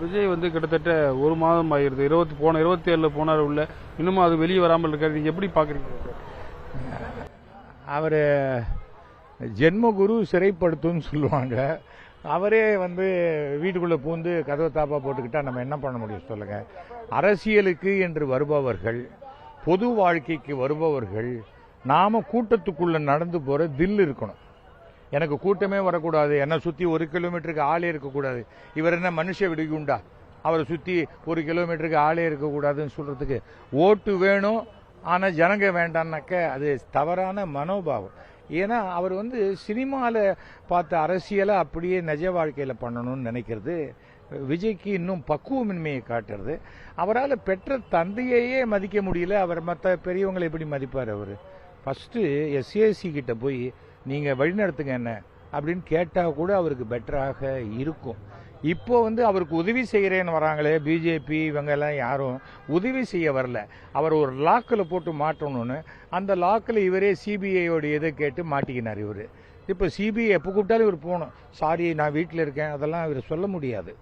விஜய் வந்து கிட்டத்தட்ட ஒரு மாதம் ஆகிருது. 27 போனார் உள்ள, இன்னமும் அது வெளியே வராமல் இருக்காது. நீங்க எப்படி பாக்குறீங்க? அவர் ஜென்மகுரு சிறைப்படுத்தும்னு சொல்லுவாங்க. அவரே வந்து வீட்டுக்குள்ளே பூந்து கதவை தாப்பா போட்டுக்கிட்டா நம்ம என்ன பண்ண முடியும் சொல்லுங்க. அரசியலுக்கு என்று வருபவர்கள், பொது வாழ்க்கைக்கு வருபவர்கள், நாம கூட்டத்துக்குள்ள நடந்து போற தில் இருக்கணும். எனக்கு கூட்டமே வரக்கூடாது, என்னை சுற்றி 1 கிலோமீட்டருக்கு ஆளே இருக்கக்கூடாது. இவர் என்ன மனுஷ விடுகுண்டா, அவரை சுற்றி 1 கிலோமீட்டருக்கு ஆளே இருக்கக்கூடாதுன்னு சொல்றதுக்கு ஓட்டு வேணும், ஆனால் ஜனங்க வேண்டான்னாக்க அது தவறான மனோபாவம். ஏன்னா அவர் வந்து சினிமாவில் பார்த்த அரசியலை அப்படியே நிஜ வாழ்க்கையில் பண்ணணும்னு நினைக்கிறது விஜய்க்கு இன்னும் பக்குவமின்மையை காட்டுறது. அவரால் பெற்ற தந்தையையே மதிக்க முடியல, அவர் மற்ற பெரியவங்களை எப்படி மதிப்பார்? அவர் ஃபஸ்ட்டு எஸ்ஏசி கிட்ட போய் நீங்கள் வழிநடத்துங்க என்ன அப்படின்னு கேட்டால் கூட அவருக்கு பெட்டராக இருக்கும். இப்போ வந்து அவருக்கு உதவி செய்கிறேன்னு வராங்களே பிஜேபி, இவங்கெல்லாம் யாரும் உதவி செய்ய வரல. அவர் ஒரு லாக்கில் போட்டு மாட்டணும்னு அந்த லாக்கில் இவரே சிபிஐயோடைய இதை கேட்டு மாட்டிக்கினார். இவர் இப்போ சிபிஐ எப்போ கூப்பிட்டாலும் இவர் போகணும். சாரி நான் வீட்டில் இருக்கேன், அதெல்லாம் இவர் சொல்ல முடியாது.